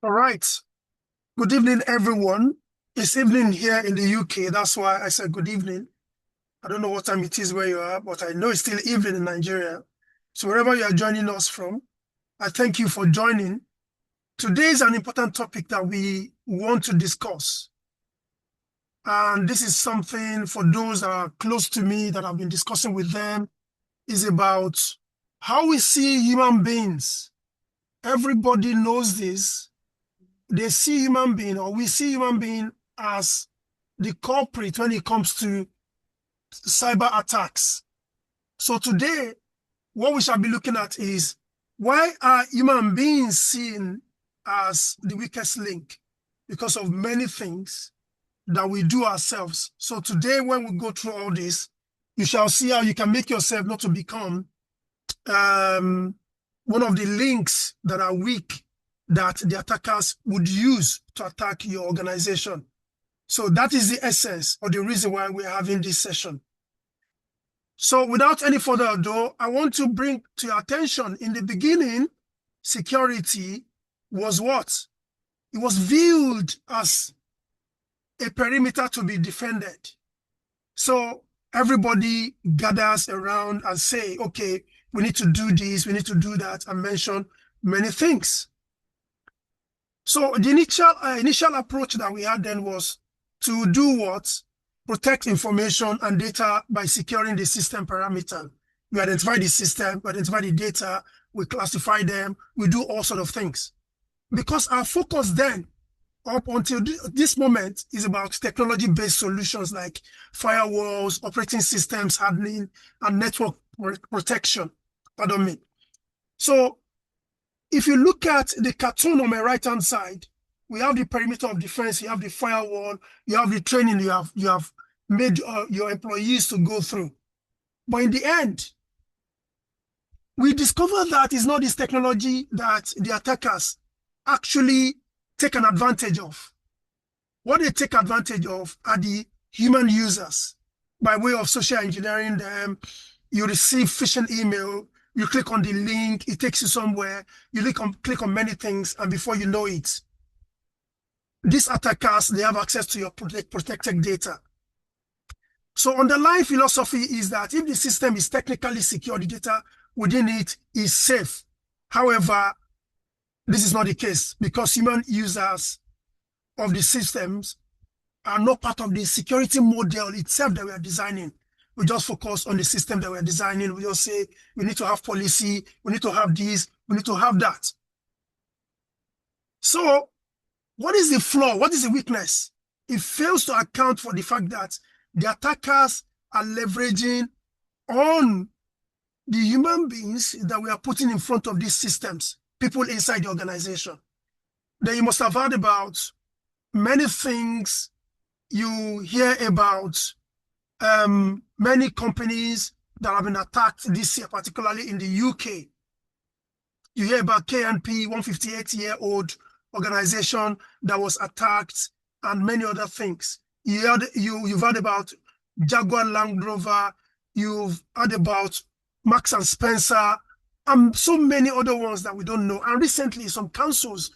All right. Good evening, everyone. It's evening here in the UK. That's why I said good evening. I don't know what time it is where you are, but I know it's still evening in Nigeria. So wherever you are joining us from, I thank you for joining. Today is an important topic that we want to discuss. And this is something for those that are close to me that I've been discussing with them is about how we see human beings. Everybody knows this. They see human being, or we see human being as the culprit when it comes to cyber attacks. So today, what we shall be looking at is why are human beings seen as the weakest link? Because of many things that we do ourselves. So today, when we go through all this, you shall see how you can make yourself not to become one of the links that are weak that the attackers would use to attack your organization. So that is the essence or the reason why we're having this session. So without any further ado, I want to bring to your attention in the beginning, security was what? It was viewed as a perimeter to be defended. So everybody gathers around and say, okay, we need to do this, we need to do that, and mention many things. So the initial approach that we had then was to do what? Protect information and data by securing the system parameter. We identify the system, we identify the data, we classify them, we do all sort of things. Because our focus then, up until this moment, is about technology-based solutions like firewalls, operating systems hardening, and network protection. Pardon me. So if you look at the cartoon on my right-hand side, we have the perimeter of defense, you have the firewall, you have the training you have made your employees to go through. But in the end, we discover that it's not this technology that the attackers actually take an advantage of. What they take advantage of are the human users by way of social engineering them. You receive phishing email, you click on the link, it takes you somewhere, you click on many things, and before you know it, these attackers, they have access to your protected data. So underlying philosophy is that if the system is technically secure, the data within it is safe. However, this is not the case because human users of the systems are not part of the security model itself that we are designing. We just focus on the system that we're designing. We just say, we need to have policy, we need to have this, we need to have that. So what is the flaw? What is the weakness? It fails to account for the fact that the attackers are leveraging on the human beings that we are putting in front of these systems, people inside the organization. Then you must have heard about many things you hear about many companies that have been attacked this year, particularly in the UK. You hear about KNP, 158-year-old organization that was attacked, and many other things. You've heard about Jaguar Land Rover, you've heard about Marks and Spencer, and so many other ones that we don't know. And recently, some councils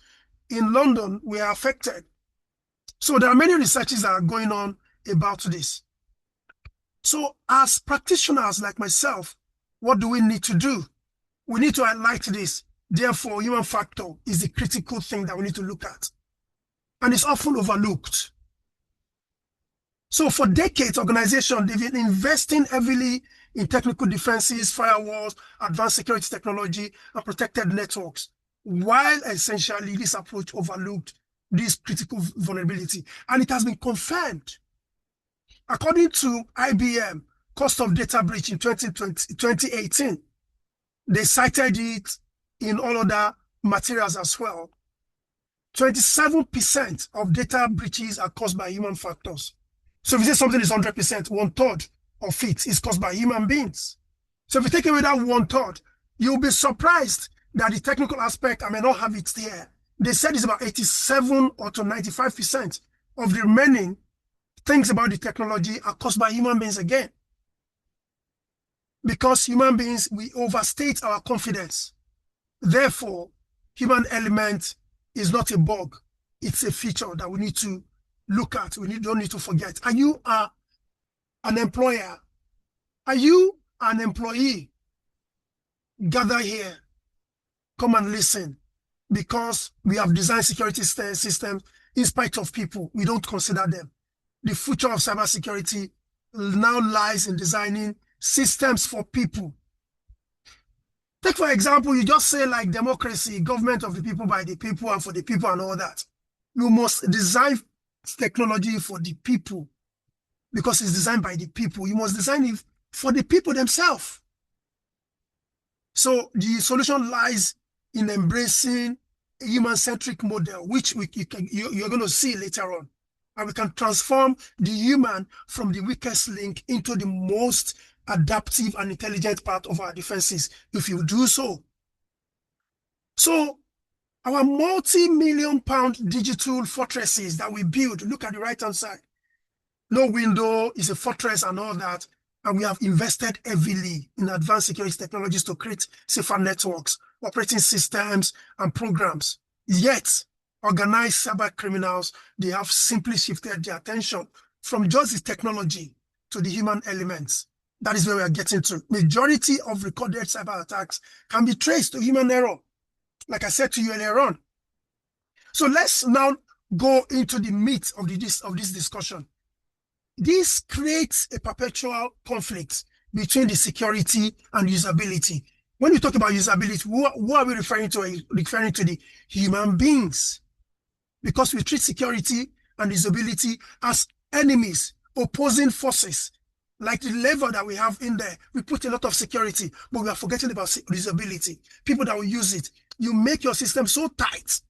in London were affected. So there are many researches that are going on about this. So as practitioners like myself, what do we need to do? We need to highlight this. Therefore, human factor is the critical thing that we need to look at. And it's often overlooked. So for decades, organizations, they've been investing heavily in technical defenses, firewalls, advanced security technology, and protected networks, while essentially this approach overlooked this critical vulnerability. And it has been confirmed. According to IBM, cost of data breach in 2018, they cited it in all other materials as well. 27% of data breaches are caused by human factors. So if you say something is 100%, 1/3 of it is caused by human beings. So if you take away that 1/3, you'll be surprised that the technical aspect, I may not have it there. They said it's about 87 or to 95% of the remaining things about the technology are caused by human beings again. Because human beings, we overstate our confidence. Therefore, human element is not a bug. It's a feature that we need to look at. Don't need to forget. Are you an employer? Are you an employee? Gather here. Come and listen. Because we have designed security systems in spite of people. We don't consider them. The future of cybersecurity now lies in designing systems for people. Take, for example, you just say like democracy, government of the people, by the people, and for the people, and all that. You must design technology for the people because it's designed by the people. You must design it for the people themselves. So the solution lies in embracing a human-centric model, which you're going to see later on. And we can transform the human from the weakest link into the most adaptive and intelligent part of our defenses, if you do so. So our multi-million pound digital fortresses that we build, look at the right-hand side. No window is a fortress and all that. And we have invested heavily in advanced security technologies to create safer networks, operating systems, and programs. Yet, organized cyber criminals, they have simply shifted their attention from just the technology to the human elements. That is where we are getting to. Majority of recorded cyber attacks can be traced to human error, like I said to you earlier on. So let's now go into the meat of this discussion. This creates a perpetual conflict between the security and usability. When we talk about usability, who are we referring to? Referring to the human beings. Because we treat security and usability as enemies, opposing forces. Like the level that we have in there, we put a lot of security, but we are forgetting about usability. People that will use it. You make your system so tight.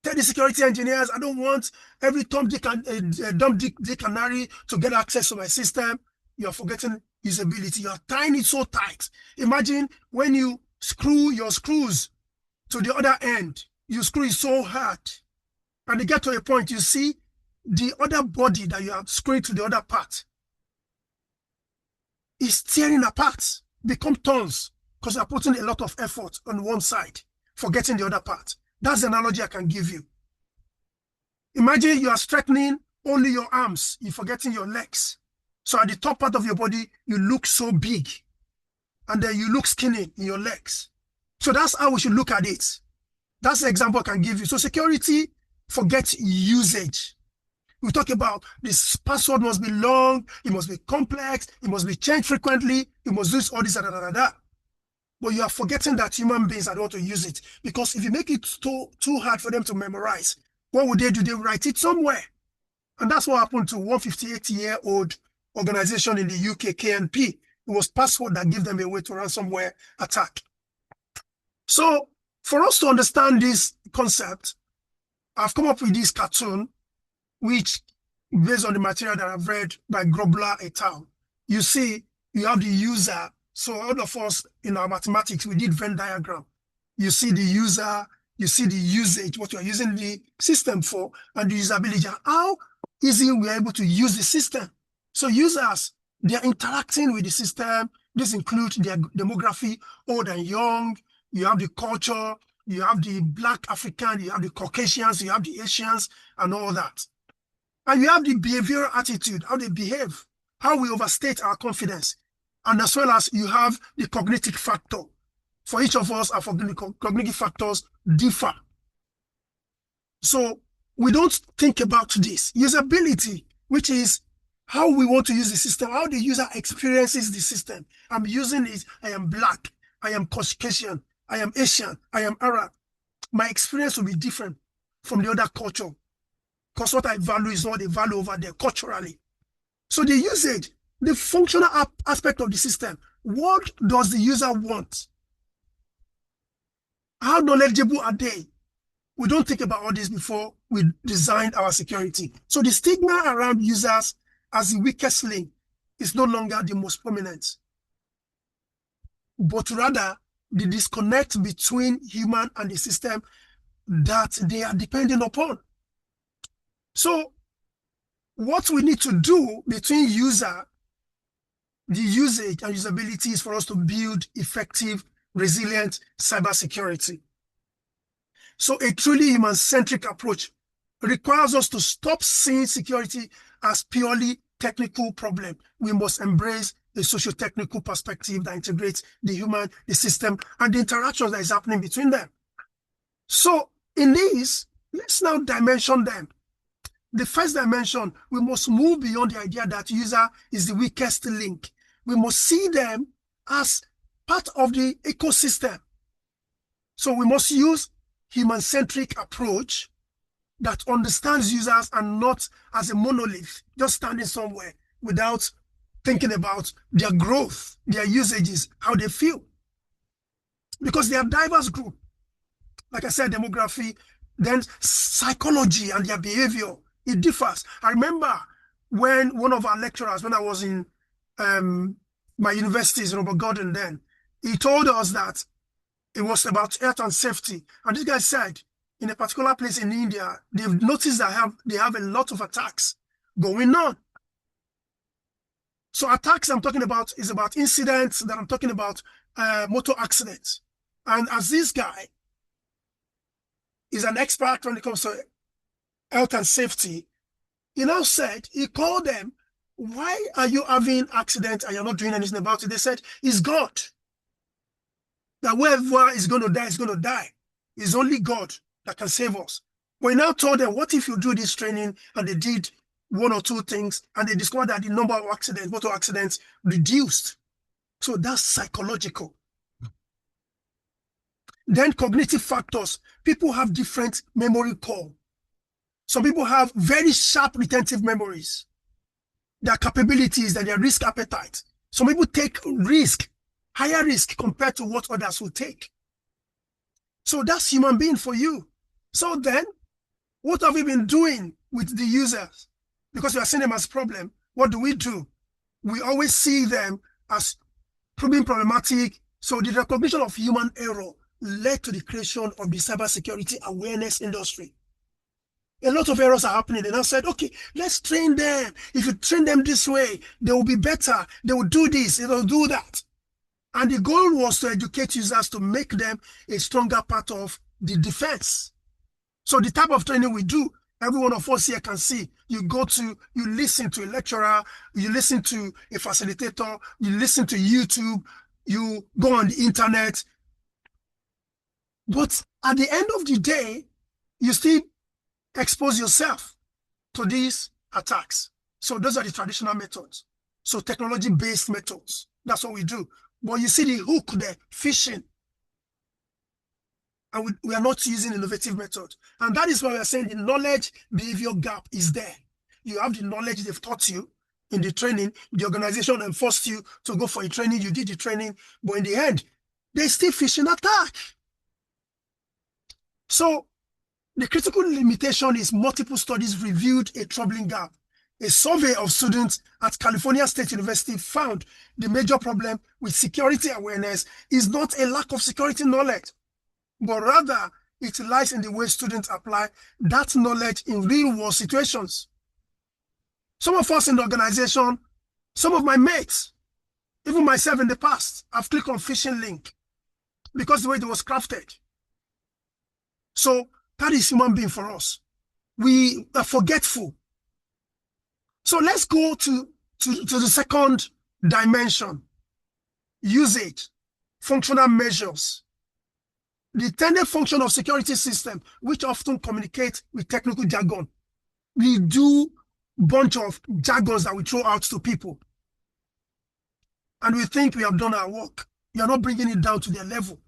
Tell the security engineers, I don't want every Tom, Dick, and Harry to get access to my system. You're forgetting usability. You're tying it so tight. Imagine when you screw your screws to the other end, you screw it so hard, and you get to a point, you see the other body that you are screwing to the other part is tearing apart, become tons, because you're putting a lot of effort on one side, forgetting the other part. That's the analogy I can give you. Imagine you are strengthening only your arms, you're forgetting your legs. So at the top part of your body, you look so big, and then you look skinny in your legs. So that's how we should look at it. That's the example I can give you. So security forgets usage. We talk about this password must be long, it must be complex, it must be changed frequently, you must use all this, But you are forgetting that human beings are the one to use it. Because if you make it too hard for them to memorize, what would they do? They write it somewhere. And that's what happened to 158-year-old organization in the UK, KNP. It was password that gave them a way to ransomware attack. So for us to understand this concept, I've come up with this cartoon, which based on the material that I've read by Grobler et al. You see, you have the user. So all of us in our mathematics, we did Venn diagram. You see the user, you see the usage, what you are using the system for, and the usability, how easy we are able to use the system. So users, they are interacting with the system. This includes their demography, old and young. You have the culture, you have the Black African, you have the Caucasians, you have the Asians, and all that. And you have the behavioral attitude, how they behave, how we overstate our confidence. And as well as you have the cognitive factor. For each of us, our cognitive factors differ. So we don't think about this. Usability, which is how we want to use the system, how the user experiences the system. I'm using it, I am Black, I am Caucasian, I am Asian, I am Arab. My experience will be different from the other culture. Because what I value is not what they value over there culturally. So the usage, the functional aspect of the system, what does the user want? How knowledgeable are they? We don't think about all this before we designed our security. So the stigma around users as the weakest link is no longer the most prominent, but rather the disconnect between human and the system that they are depending upon. So what we need to do between user, the usage and usability is for us to build effective, resilient cybersecurity. So a truly human-centric approach requires us to stop seeing security as purely technical problem. We must embrace a socio-technical perspective that integrates the human, the system, and the interactions that is happening between them. So in this, let's now dimension them. The first dimension, we must move beyond the idea that user is the weakest link. We must see them as part of the ecosystem. So we must use human-centric approach that understands users and not as a monolith, just standing somewhere without thinking about their growth, their usages, how they feel. Because they are diverse group. Like I said, demography, then psychology and their behavior, it differs. I remember when one of our lecturers, when I was in my universities, Robert Gordon then, he told us that it was about health and safety. And this guy said, in a particular place in India, they've noticed that they have a lot of attacks going on. So attacks I'm talking about is about incidents that I'm talking about motor accidents. And as this guy is an expert when it comes to health and safety, he now said, he called them, why are you having accidents and you're not doing anything about it? They said, it's God. That whoever is going to die is going to die. It's only God that can save us. We now told them, what if you do this training and they did one or two things and they discovered that the number of accidents, motor accidents, reduced. So that's psychological. Then cognitive factors. People have different memory core. Some people have very sharp retentive memories. Their capabilities and their risk appetite. Some people take risk, higher risk compared to what others will take. So that's human being for you. So then, what have we been doing with the users? Because we are seeing them as a problem. What do? We always see them as being problematic. So the recognition of human error led to the creation of the cybersecurity awareness industry. A lot of errors are happening. They now said, okay, let's train them. If you train them this way, they will be better. They will do this, they will do that. And the goal was to educate users to make them a stronger part of the defense. So the type of training we do, every one of us here can see. You listen to a lecturer, you listen to a facilitator, you listen to YouTube, you go on the internet. But at the end of the day, you still expose yourself to these attacks. So those are the traditional methods. So technology-based methods. That's what we do. But you see the hook there, phishing. And we are not using innovative methods. And that is why we are saying the knowledge behavior gap is there. You have the knowledge they've taught you in the training. The organization enforced you to go for a training. You did the training. But in the end, they still phishing attack. So the critical limitation is multiple studies revealed a troubling gap. A survey of students at California State University found the major problem with security awareness is not a lack of security knowledge, but rather it lies in the way students apply that knowledge in real-world situations. Some of us in the organization, some of my mates, even myself in the past, have clicked on phishing link because the way it was crafted. So that is human being for us. We are forgetful. So let's go to the second dimension. Usage, functional measures. The intended function of security system, which often communicate with technical jargon. We do a bunch of jargons that we throw out to people. And we think we have done our work. We are not bringing it down to their level.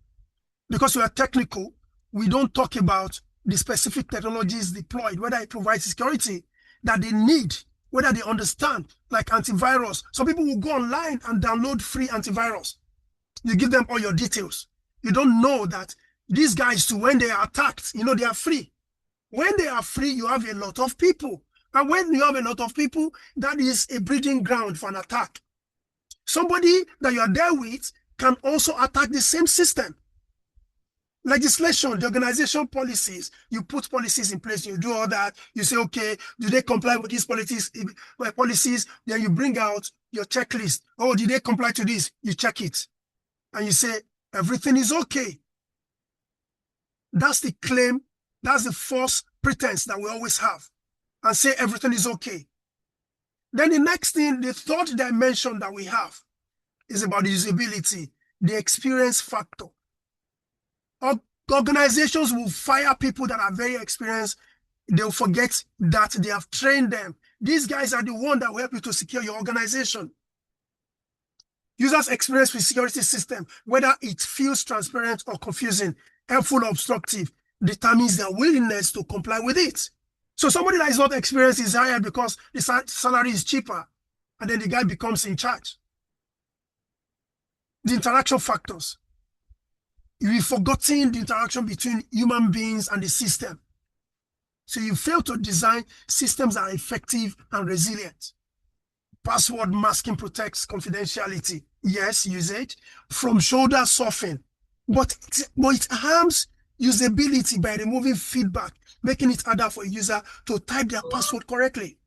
Because we are technical, we don't talk about the specific technologies deployed, whether it provides security that they need, whether they understand, like antivirus. Some people will go online and download free antivirus. You give them all your details. You don't know that these guys too, when they are attacked, they are free. When they are free, you have a lot of people. And when you have a lot of people, that is a breeding ground for an attack. Somebody that you are there with can also attack the same system. Legislation, the organization policies, you put policies in place, you do all that, you say, okay, do they comply with these policies? Then you bring out your checklist. Oh, did they comply to this? You check it. And you say, everything is okay. That's the claim, that's the false pretense that we always have, and say everything is okay. Then the next thing, the third dimension that we have is about usability, the experience factor. Organizations will fire people that are very experienced. They'll forget that they have trained them. These guys are the ones that will help you to secure your organization. Users' experience with security system, whether it feels transparent or confusing, helpful or obstructive, determines their willingness to comply with it. So somebody that is not experienced is hired because the salary is cheaper, and then the guy becomes in charge. The interaction factors. You've forgotten the interaction between human beings and the system. So you fail to design systems that are effective and resilient. Password masking protects confidentiality. Yes, use it. From shoulder surfing. But it harms usability by removing feedback, making it harder for a user to type their password correctly.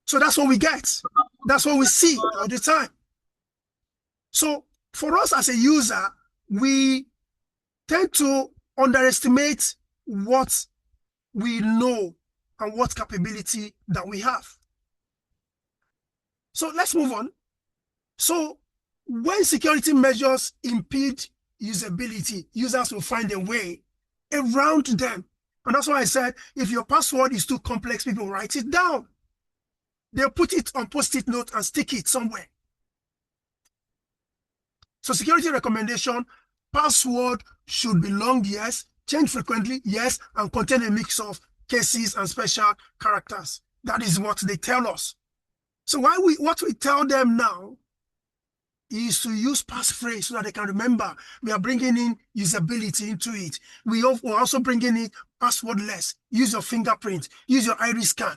So that's what we get. That's what we see all the time. So for us as a user, we tend to underestimate what we know and what capability that we have. So let's move on. So when security measures impede usability, users will find a way around them. And that's why I said, if your password is too complex, people write it down. They'll put it on post-it note and stick it somewhere. So security recommendation, password should be long, yes, change frequently, yes, and contain a mix of cases and special characters. That is what they tell us. So what we tell them now is to use passphrase so that they can remember. We are bringing in usability into it. We're also bringing in passwordless. Use your fingerprint. Use your iris scan.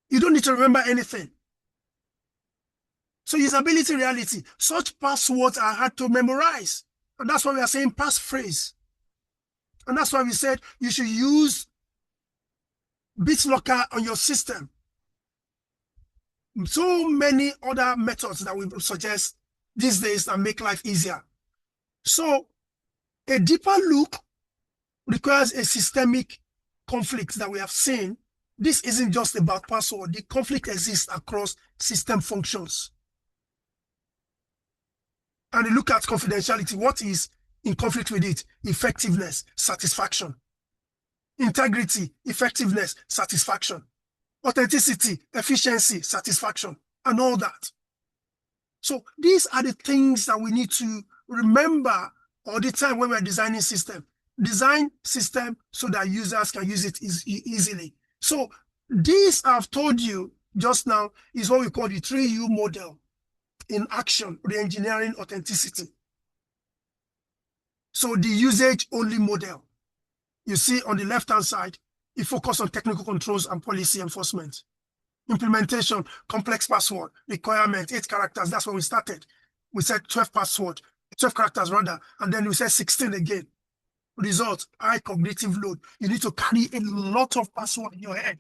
You don't need to remember anything. So usability reality. Such passwords are hard to memorize. And that's why we are saying passphrase. And that's why we said you should use BitLocker on your system. So many other methods that we suggest these days that make life easier. So a deeper look requires a systemic conflict that we have seen. This isn't just about password. The conflict exists across system functions. And you look at confidentiality. What is in conflict with it? Effectiveness, satisfaction. Integrity, effectiveness, satisfaction. Authenticity, efficiency, satisfaction, and all that. So these are the things that we need to remember all the time when we're designing system. Design system so that users can use it easily. So this I've told you just now is what we call the 3U model in action, re-engineering authenticity. So the usage-only model. You see on the left-hand side, it focuses on technical controls and policy enforcement. Implementation, complex password, requirement, 8 characters. That's when we started. We said 12 characters rather, and then we said 16 again. Result, high cognitive load. You need to carry a lot of password in your head.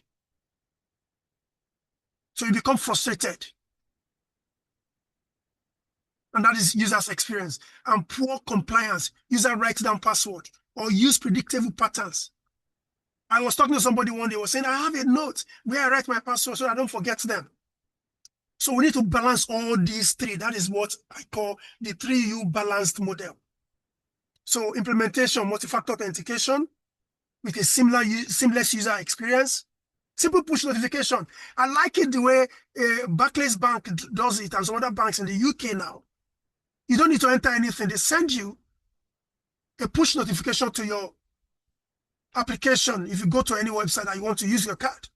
So you become frustrated. And that is user's experience. And poor compliance. User writes down password or use predictable patterns. I was talking to somebody one day, was saying, I have a note where I write my password so I don't forget them. So we need to balance all these three. That is what I call the 3U balanced model. So implementation, multi-factor authentication with a seamless user experience. Simple push notification. I like it the way Barclays Bank does it and some other banks in the UK now. You don't need to enter anything. They send you a push notification to your application. If you go to any website that you want to use your card,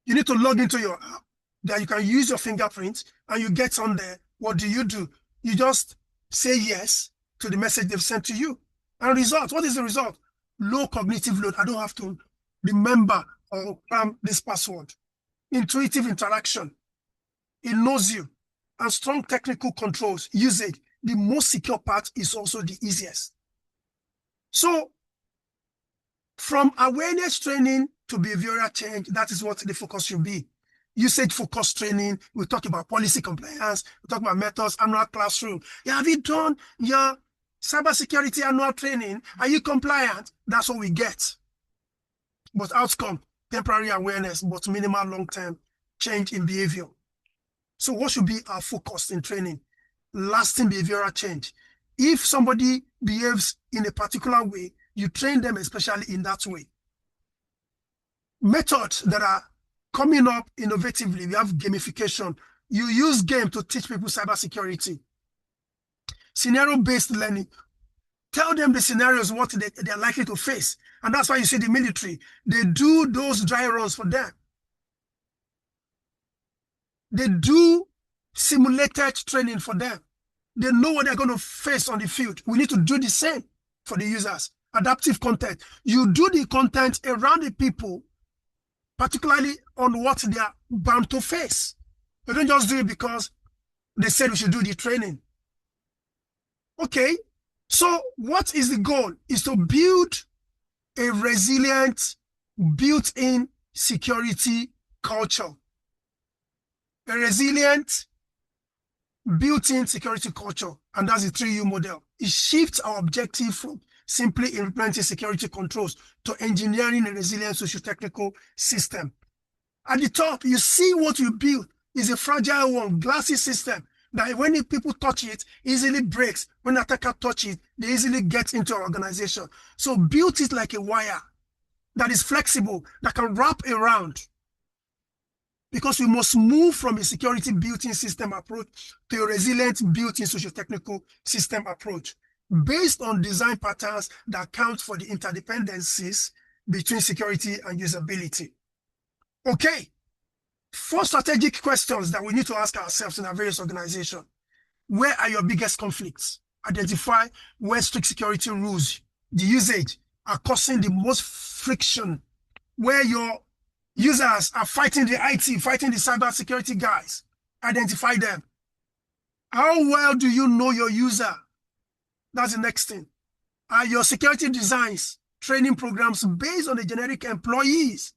you need to log into your app that you can use your fingerprint and you get on there. What do? You just say yes to the message they've sent to you. And result, what is the result? Low cognitive load. I don't have to remember or cram this password. Intuitive interaction. It knows you. And strong technical controls. Usage. The most secure part is also the easiest. So from awareness training to behavioral change, that is what the focus should be. Usage-focused training, we talk about policy compliance, we talk about methods, annual classroom. Yeah, have you done your Cybersecurity annual training. Are you compliant? That's what we get. But outcome, temporary awareness, but minimal long-term change in behavior. So what should be our focus in training? Lasting behavioral change. If somebody behaves in a particular way, you train them especially in that way. Methods that are coming up innovatively, we have gamification. You use game to teach people cybersecurity. Scenario-based learning. Tell them the scenarios, what they're likely to face. And that's why you see the military, they do those dry runs for them. They do simulated training for them. They know what they're going to face on the field. We need to do the same for the users. Adaptive content. You do the content around the people, particularly on what they are bound to face. You don't just do it because they said we should do the training. Okay, so what is the goal? Is to build a resilient, built-in security culture. A resilient, built-in security culture, and that's the 3U model. It shifts our objective from simply implementing security controls to engineering a resilient socio-technical system. At the top, you see what you build is a fragile one, glassy system that when people touch it, easily breaks. When attacker touch it, they easily get into our organization. So build it like a wire that is flexible, that can wrap around. Because we must move from a security built-in system approach to a resilient built-in socio-technical system approach based on design patterns that account for the interdependencies between security and usability. Okay, 4 strategic questions that we need to ask ourselves in our various organizations. Where are your biggest conflicts? Identify where strict security rules, the usage, are causing the most friction, where your users are fighting the IT, fighting the cybersecurity guys. Identify them. How well do you know your user? That's the next thing. Are your security designs, training programs based on the generic employees?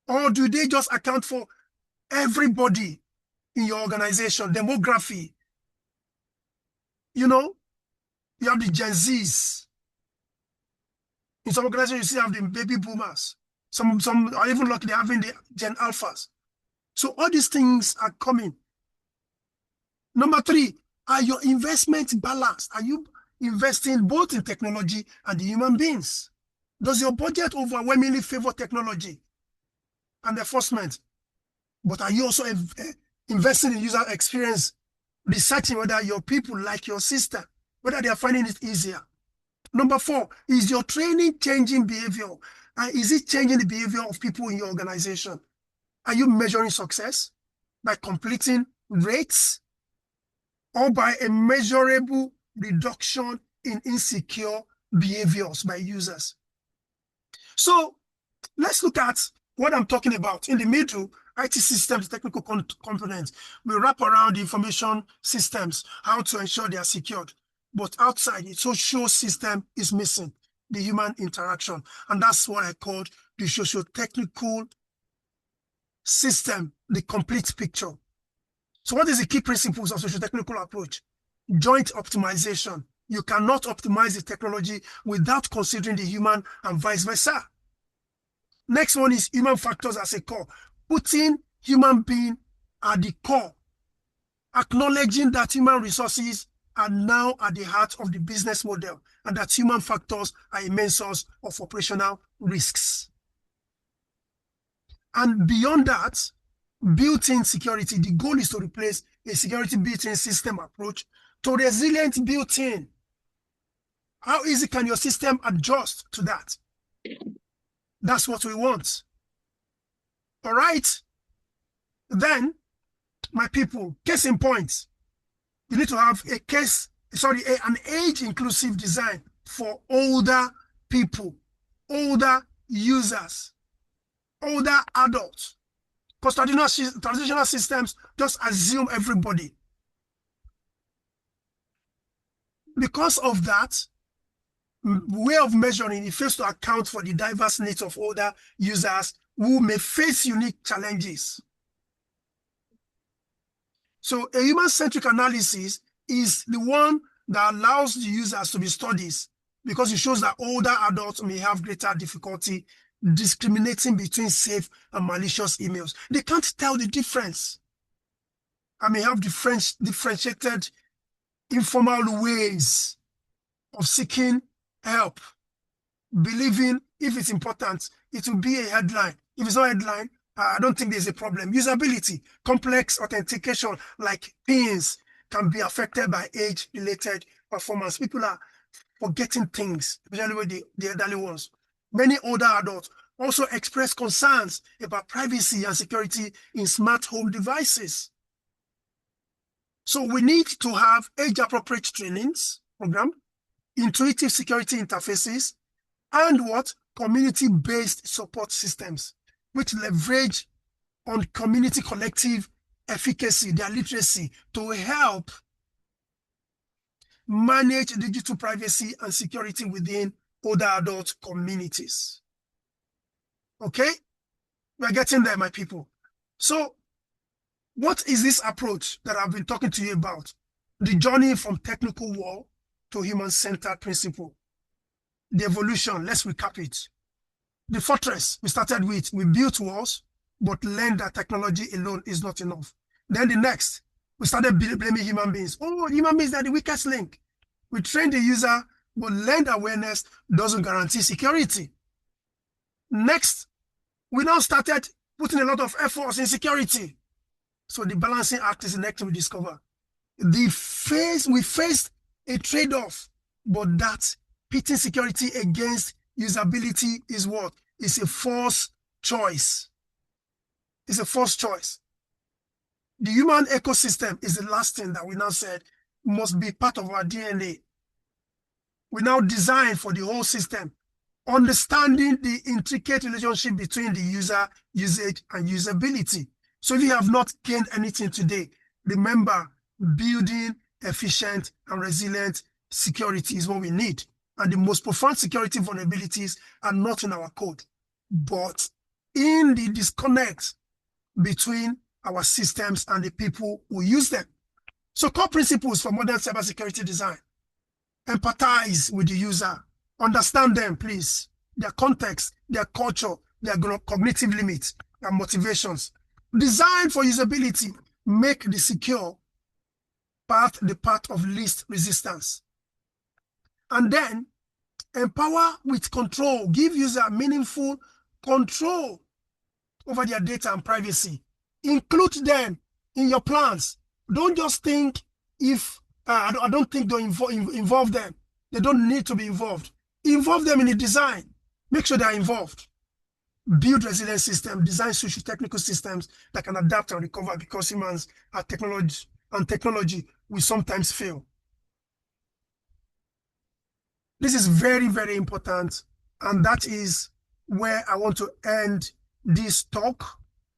Or do they just account for everybody in your organization? Demography. You know, you have the Gen Zs. In some organizations, you still have the baby boomers. Some are even lucky they're having the Gen Alphas. So all these things are coming. Number 3, are your investments balanced? Are you investing both in technology and the human beings? Does your budget overwhelmingly favor technology and enforcement? But are you also investing in user experience, researching whether your people like your system, whether they are finding it easier? Number 4, is your training changing behavior? And is it changing the behavior of people in your organization? Are you measuring success by completing rates or by a measurable reduction in insecure behaviors by users? So let's look at what I'm talking about. In the middle, IT systems, technical components. We wrap around the information systems, how to ensure they are secured. But outside, the social system is missing, the human interaction. And that's what I called the socio-technical system, the complete picture. So what is the key principles of socio-technical approach? Joint optimization. You cannot optimize the technology without considering the human and vice versa. Next one is human factors as a core. Putting human being at the core. Acknowledging that human resources are now at the heart of the business model and that human factors are a main source of operational risks. And beyond that, built-in security, the goal is to replace a security built-in system approach to resilient built-in. How easy can your system adjust to that? That's what we want. All right. Then, my people, case in point, you need to have an age-inclusive design for older people, older users, older adults. Because traditional systems just assume everybody. Because of that way of measuring, it fails to account for the diverse needs of older users who may face unique challenges. So a human-centric analysis is the one that allows the users to be studies because it shows that older adults may have greater difficulty discriminating between safe and malicious emails. They can't tell the difference. I may have differentiated informal ways of seeking help, believing if it's important, it will be a headline. If it's not a headline, I don't think there's a problem. Usability, complex authentication like PINs can be affected by age-related performance. People are forgetting things, especially with the elderly ones. Many older adults also express concerns about privacy and security in smart home devices. So we need to have age-appropriate trainings program, intuitive security interfaces, and what? Community-based support systems, which leverage on community collective efficacy, their literacy, to help manage digital privacy and security within older adult communities. Okay? We're getting there, my people. So, what is this approach that I've been talking to you about? The journey from technical war to human-centered principle. The evolution, let's recap it. The fortress we started with, we built walls, but learned that technology alone is not enough. Then the next, we started blaming human beings. Oh, human beings are the weakest link. We trained the user, but learned awareness doesn't guarantee security. Next, we now started putting a lot of efforts in security. So the balancing act is the next thing we discover. We faced a trade-off, but that pitting security against usability is what? It's a false choice. It's a false choice. The human ecosystem is the last thing that we now said must be part of our DNA. We now design for the whole system, understanding the intricate relationship between the user, usage, and usability. So if you have not gained anything today, remember, building efficient and resilient security is what we need. And the most profound security vulnerabilities are not in our code, but in the disconnect between our systems and the people who use them. So core principles for modern cybersecurity design. Empathize with the user. Understand them, please. Their context, their culture, their cognitive limits, their motivations. Design for usability. Make the secure path the path of least resistance. And then empower with control. Give user meaningful control over their data and privacy. Include them in your plans. Don't just think if, I don't think don't involve them. They don't need to be involved. Involve them in the design. Make sure they are involved. Build resilient systems, design socio-technical systems that can adapt and recover because humans are technology, and technology will sometimes fail. This is very, very important, and that is where I want to end this talk.